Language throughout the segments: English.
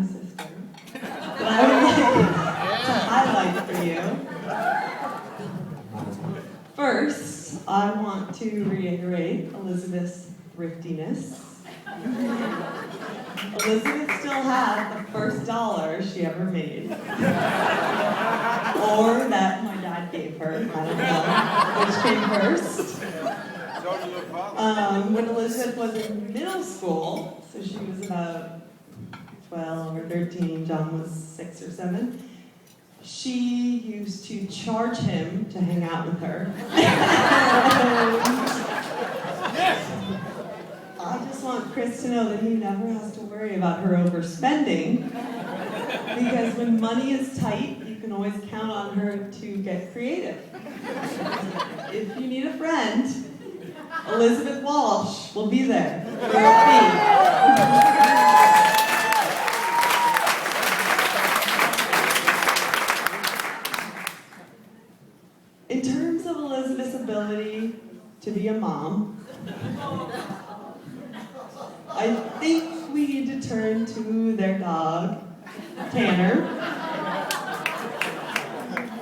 sister that I would like to highlight for you. First, I want to reiterate Elizabeth's thriftiness. Elizabeth still had the first dollar she ever made. Or that my dad gave her. I don't know which came first. When Elizabeth was in middle school, so she was about 12 or 13, John was 6 or 7, she used to charge him to hang out with her. I just want Chris to know that he never has to worry about her overspending, because when money is tight, you can always count on her to get creative. If you need a friend, Elizabeth Walsh will be there for your feet. In terms of Elizabeth's ability to be a mom, I think we need to turn to their dog, Tanner.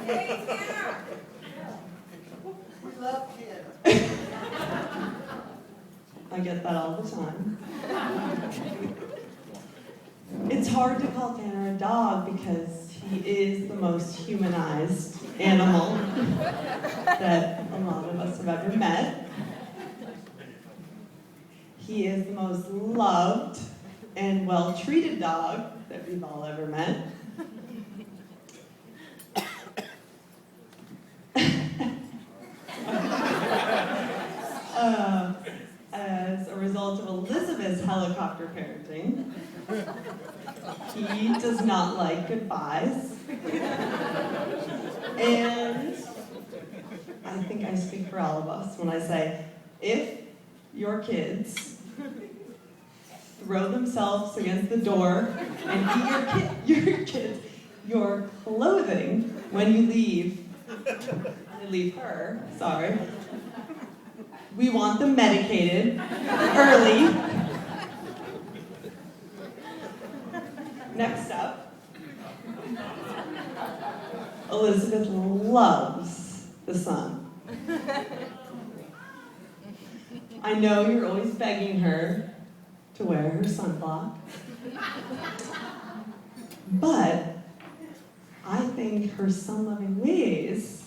Hey, Tanner! We love kids. I get that all the time. It's hard to call Tanner a dog because he is the most humanized animal that a lot of us have ever met. He is the most loved and well-treated dog that we've all ever met. As a result of Elizabeth's helicopter parenting, he does not like goodbyes. And I think I speak for all of us when I say, if your kids throw themselves against the door and eat your clothing when you leave her, sorry. We want them medicated early. Next up, Elizabeth loves the sun. I know you're always begging her to wear her sunblock, but I think her sun-loving ways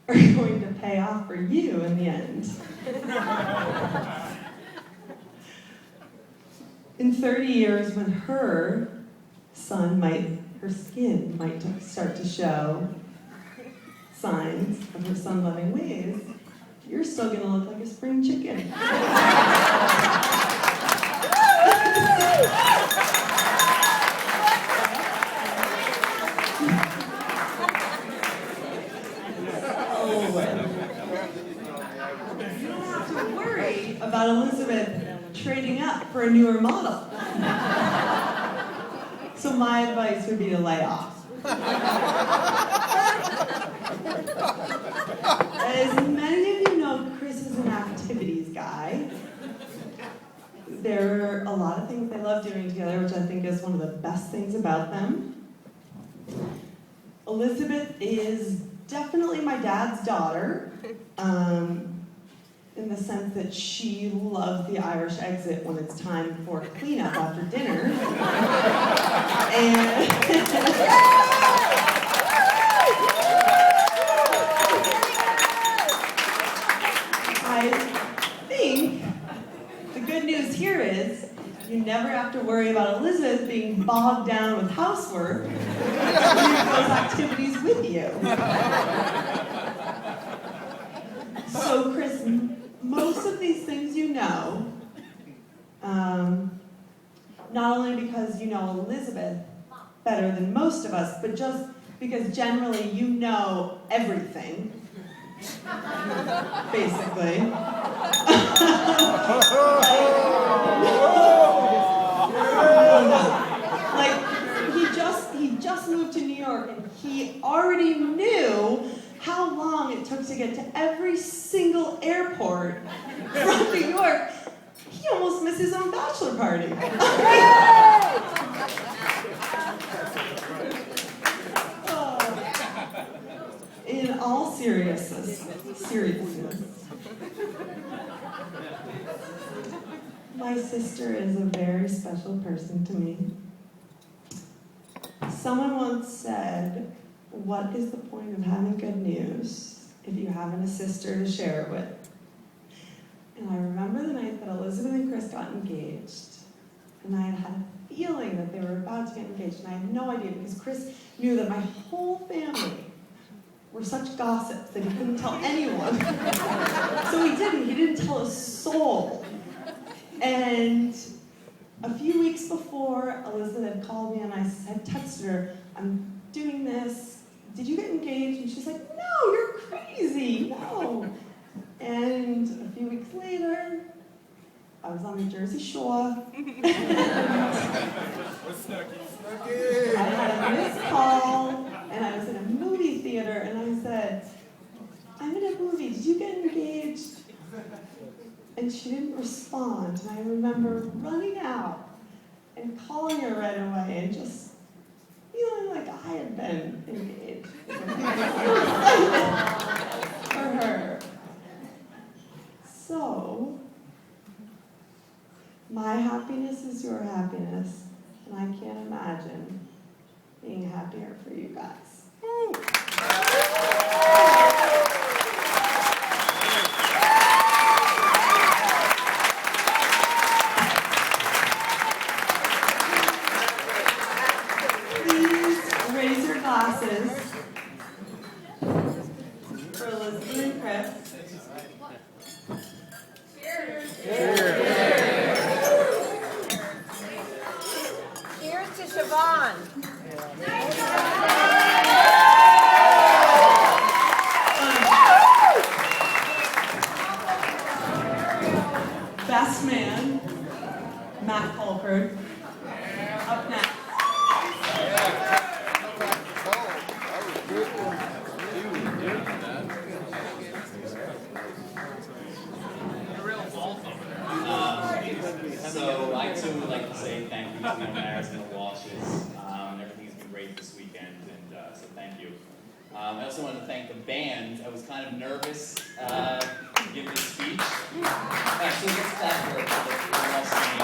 are going to pay off for you in the end. In 30 years, when her skin might start to show signs of her sun-loving ways, you're still going to look like a spring chicken. You don't have to worry about Elizabeth trading up for a newer model. So my advice would be to lay off. As many of you know, Chris is an activities guy. There are a lot of things they love doing together, which I think is one of the best things about them. Elizabeth is definitely my dad's daughter, in the sense that she loves the Irish exit when it's time for cleanup after dinner. And I think the good news here is you never have to worry about Elizabeth being bogged down with housework to do those activities with you. So, Chris, most of these things you know, not only because you know Elizabeth better than most of us, but just because generally you know everything, basically. Like, he just moved to New York, and he already knew how long it took to get to every single airport from New York. He almost missed his own bachelor party. sister is a very special person to me. Someone once said, "What is the point of having good news if you haven't a sister to share it with?" And I remember the night that Elizabeth and Chris got engaged, and I had a feeling that they were about to get engaged, and I had no idea because Chris knew that my whole family were such gossips that he couldn't tell anyone. So he didn't tell a soul. And a few weeks before, Elizabeth had called me and I had texted her, "I'm doing this. Did you get engaged?" And she's like, "No, you're crazy, no." And a few weeks later, I was on the Jersey Shore. I had a missed call, and I was in a movie theater, and I said, "I'm in a movie, did you get engaged?" And she didn't respond, and I remember running out and calling her right away and just feeling like I had been engaged for her. So, my happiness is your happiness, and I can't imagine being happier for you guys. Please raise your glasses for Elizabeth and Chris. Here's to Siobhan. Best man, Matt Fulford. Up next. So I too would like to say thank you to my Marisol Walshes. Everything's been great this weekend, and so thank you. I also want to thank the band. I was kind of nervous to give this speech. Actually, let's clap for the Walsh name.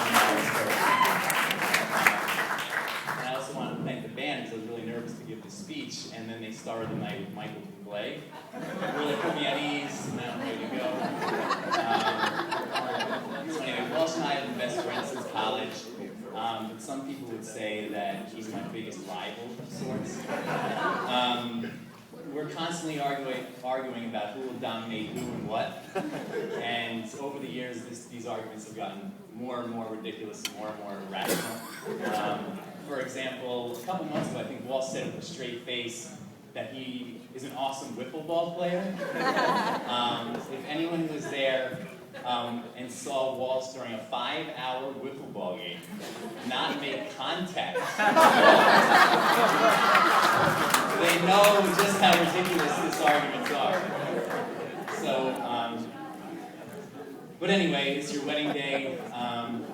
And I also want to thank the band because I was really nervous to give this speech, and then they started the night with Michael Bublé. Really put me at ease, and now I'm ready to go. So anyway, Walsh and I have been best friends since college, but some people would say that he's my biggest rival of sorts. We're constantly arguing about who will dominate who and what, and over the years these arguments have gotten more and more ridiculous and more irrational. For example, a couple months ago I think Walsh said with a straight face that he is an awesome wiffle ball player. If anyone who was there and saw Walsh during a 5-hour wiffle ball game not make contact, they know just how ridiculous these arguments are. So, but anyway, it's your wedding day,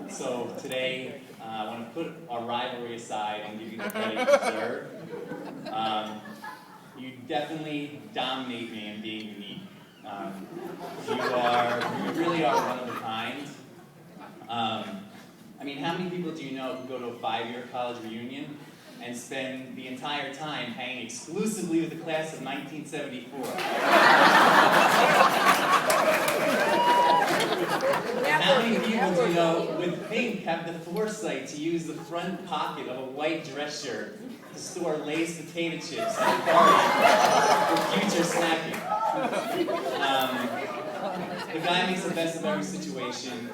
so today I want to put our rivalry aside and give you the credit you deserve. You definitely dominate me in being unique. You really are one of a kind. I mean, how many people do you know who go to a 5-year college reunion and spend the entire time hanging exclusively with the class of 1974? How many people do you know with pink have the foresight to use the front pocket of a white dress shirt to store Lay's potato chips at a party for future snacking? The guy makes the best of every situation.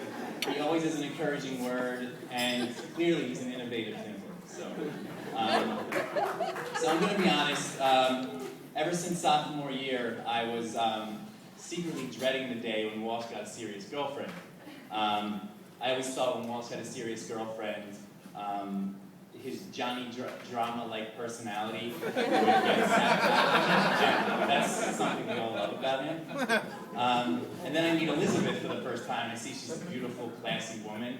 He always has an encouraging word, and clearly he's an innovative thinker. So I'm going to be honest. Ever since sophomore year, I was secretly dreading the day when Walsh got a serious girlfriend. I always thought when Walsh had a serious girlfriend, his Johnny Drama-like personality would get sapped out. That's something we all love about him. And then I meet Elizabeth for the first time, and I see she's a beautiful, classy woman.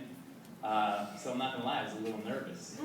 So I'm not going to lie, I was a little nervous.